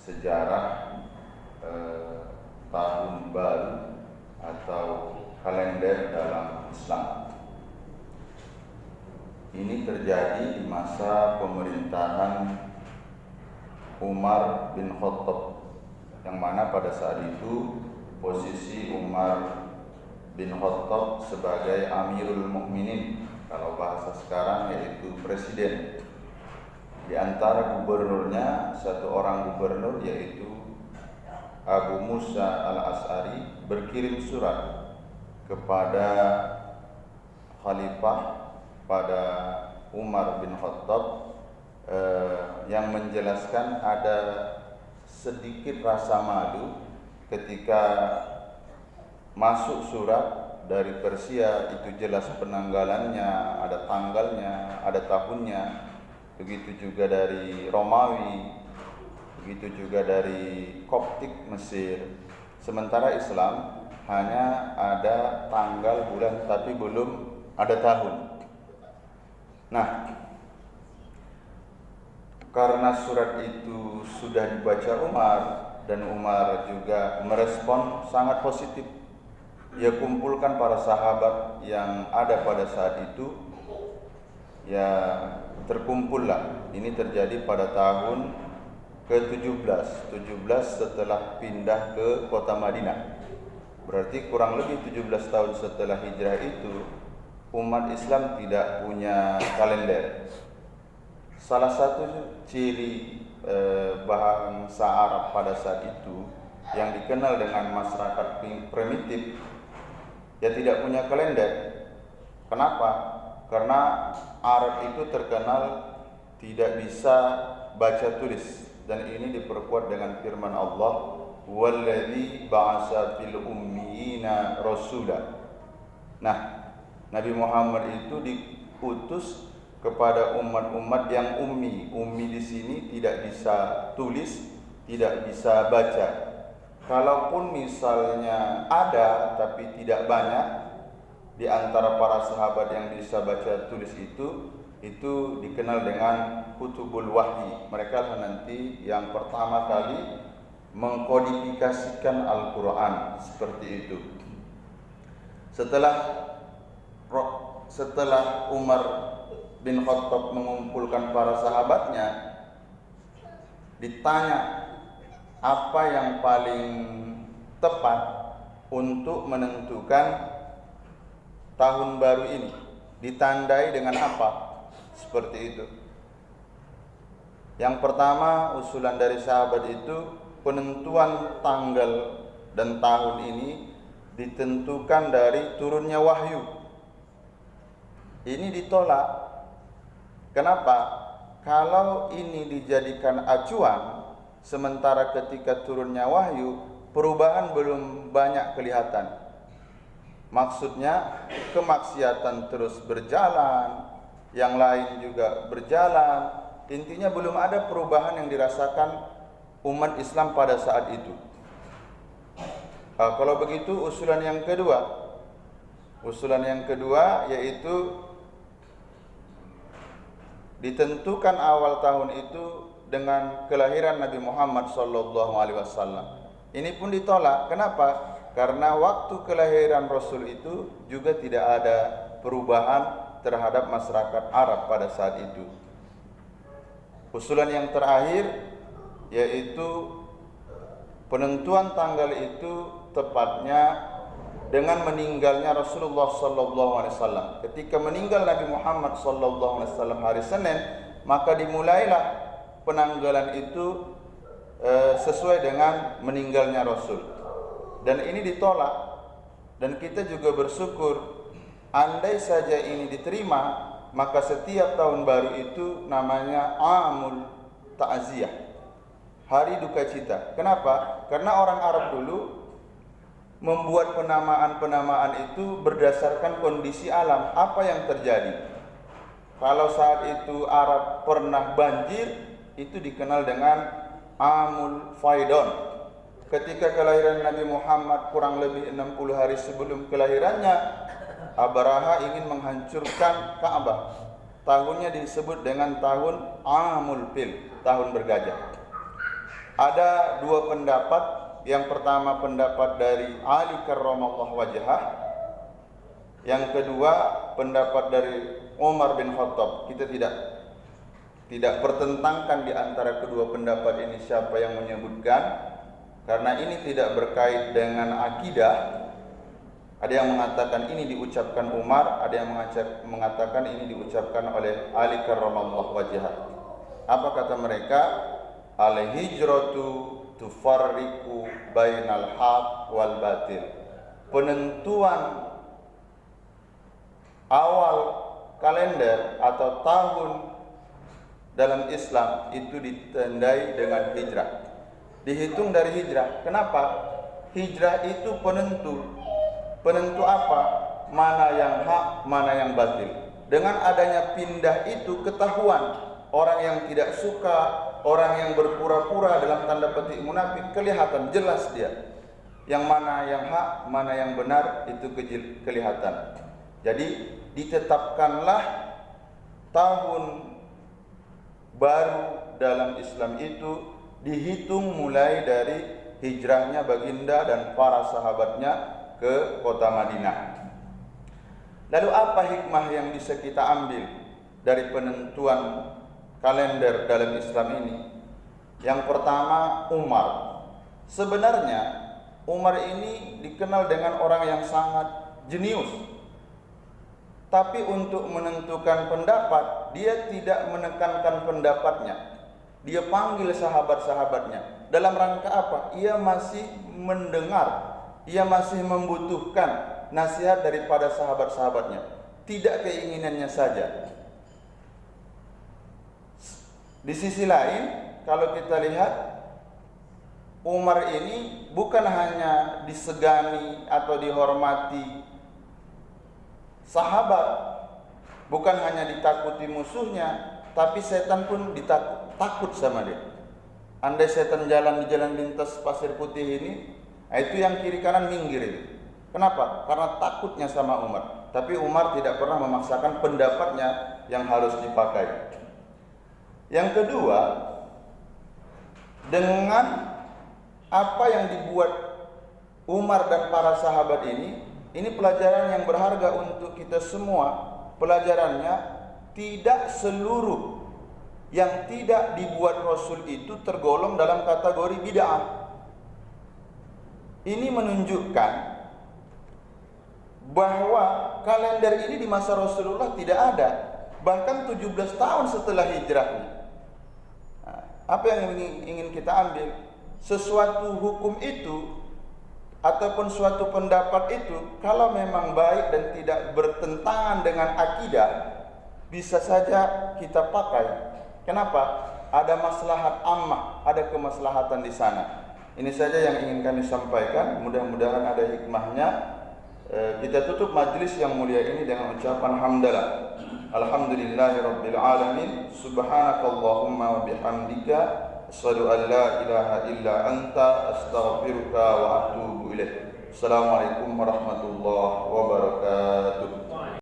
sejarah tahun baru atau kalender dalam Islam. Ini terjadi di masa pemerintahan Umar bin Khattab, yang mana pada saat itu posisi Umar bin Khattab sebagai Amirul Mukminin, kalau bahasa sekarang yaitu presiden. Di antara gubernurnya, satu orang gubernur yaitu Abu Musa al-Asy'ari berkirim surat kepada Khalifah pada Umar bin Khattab yang menjelaskan ada sedikit rasa malu ketika masuk surat dari Persia. Itu jelas penanggalannya, ada tanggalnya, ada tahunnya. Begitu juga dari Romawi, begitu juga dari Koptik Mesir. Sementara Islam hanya ada tanggal, bulan, tapi belum ada tahun. Nah, karena surat itu sudah dibaca Umar, dan Umar juga merespon sangat positif. Ia kumpulkan para sahabat yang ada pada saat itu, ya terkumpullah. Ini terjadi pada tahun ke-17 setelah pindah ke kota Madinah. Berarti kurang lebih 17 tahun setelah hijrah itu, umat Islam tidak punya kalender. Salah satu ciri bangsa Arab pada saat itu yang dikenal dengan masyarakat primitif, ya tidak punya kalender. Kenapa? Karena Arab itu terkenal tidak bisa baca tulis, dan ini diperkuat dengan firman Allah, "Walladzi ba'atsa fil ummiyina rasula." Nah, Nabi Muhammad itu diutus kepada umat-umat yang ummi. Ummi di sini tidak bisa tulis, tidak bisa baca. Kalaupun misalnya ada tapi tidak banyak di antara para sahabat yang bisa baca tulis itu dikenal dengan kutubul wahyi. Mereka lah nanti yang pertama kali mengkodifikasikan Al-Quran seperti itu. Setelah Umar bin Khattab mengumpulkan para sahabatnya, ditanya apa yang paling tepat untuk menentukan tahun baru ini, ditandai dengan apa, seperti itu. Yang pertama, usulan dari sahabat itu, penentuan tanggal dan tahun ini ditentukan dari turunnya wahyu. Ini ditolak. Kenapa? Kalau ini dijadikan acuan, sementara ketika turunnya wahyu, perubahan belum banyak kelihatan. Maksudnya kemaksiatan terus berjalan, yang lain juga berjalan. Intinya belum ada perubahan yang dirasakan umat Islam pada saat itu. Kalau begitu, usulan yang kedua yaitu ditentukan awal tahun itu dengan kelahiran Nabi Muhammad SAW. Ini pun ditolak. Kenapa? Karena waktu kelahiran Rasul itu juga tidak ada perubahan terhadap masyarakat Arab pada saat itu. Usulan yang terakhir yaitu penentuan tanggal itu tepatnya dengan meninggalnya Rasulullah SAW. Ketika meninggal Nabi Muhammad SAW hari Senin, maka dimulailah penanggalan itu sesuai dengan meninggalnya Rasul. Dan ini ditolak, dan kita juga bersyukur. Andai saja ini diterima, maka setiap tahun baru itu namanya Amul Ta'ziyah, hari duka cita. Kenapa? Karena orang Arab dulu membuat penamaan-penamaan itu berdasarkan kondisi alam. Apa yang terjadi? Kalau saat itu Arab pernah banjir, itu dikenal dengan Amul Faidon. Ketika kelahiran Nabi Muhammad kurang lebih 60 hari sebelum kelahirannya, Abraha ingin menghancurkan Ka'bah. Tahunnya disebut dengan tahun Amul Fil, tahun bergajah. Ada dua pendapat. Yang pertama pendapat dari Ali karramallahu wajhah, yang kedua pendapat dari Umar bin Khattab. Kita tidak pertentangkan di antara kedua pendapat ini siapa yang menyebutkan, karena ini tidak berkait dengan akidah. Ada yang mengatakan ini diucapkan Umar, ada yang mengatakan ini diucapkan oleh Ali karramallahu wajhah. Apa kata mereka? Al-hijratu tufarriqu bainal haq wal batil. Penentuan awal kalender atau tahun dalam Islam itu ditandai dengan hijrah. Dihitung dari hijrah. Kenapa? Hijrah itu penentu. Penentu apa? Mana yang hak, mana yang batil. Dengan adanya pindah itu ketahuan. Orang yang tidak suka, orang yang berpura-pura dalam tanda petik munafik, kelihatan jelas dia. Yang mana yang hak, mana yang benar, itu kelihatan. Jadi ditetapkanlah tahun baru dalam Islam itu dihitung mulai dari hijrahnya baginda dan para sahabatnya ke kota Madinah. Lalu apa hikmah yang bisa kita ambil dari penentuan kalender dalam Islam ini? Yang pertama, Umar. Sebenarnya Umar ini dikenal dengan orang yang sangat jenius. Tapi untuk menentukan pendapat, dia tidak menekankan pendapatnya. Dia panggil sahabat-sahabatnya. Dalam rangka apa? Ia masih mendengar, ia masih membutuhkan nasihat daripada sahabat-sahabatnya. Tidak keinginannya saja. Di sisi lain, kalau kita lihat, Umar ini bukan hanya disegani atau dihormati sahabat, bukan hanya ditakuti musuhnya, tapi setan pun takut sama dia. Andai setan jalan di jalan lintas pasir putih ini, itu yang kiri kanan minggir itu. Kenapa? Karena takutnya sama Umar. Tapi Umar tidak pernah memaksakan pendapatnya yang harus dipakai. Yang kedua, dengan apa yang dibuat Umar dan para sahabat ini pelajaran yang berharga untuk kita semua. Pelajarannya, tidak seluruh yang tidak dibuat Rasul itu tergolong dalam kategori bid'ah. Ini menunjukkan bahwa kalender ini di masa Rasulullah tidak ada, bahkan 17 tahun setelah hijrahnya. Apa yang ingin kita ambil? Sesuatu hukum itu ataupun suatu pendapat itu, kalau memang baik dan tidak bertentangan dengan akidah, bisa saja kita pakai. Kenapa? Ada maslahat ammah, ada kemaslahatan di sana. Ini saja yang ingin kami sampaikan. Mudah-mudahan ada hikmahnya. Kita tutup majlis yang mulia ini dengan ucapan hamdalah. Alhamdulillahirabbil alamin. Subhanakallahumma wa bihamdika asyhadu an la ilaha illa anta astaghfiruka wa atubu ilaik. Assalamualaikum warahmatullahi wabarakatuh.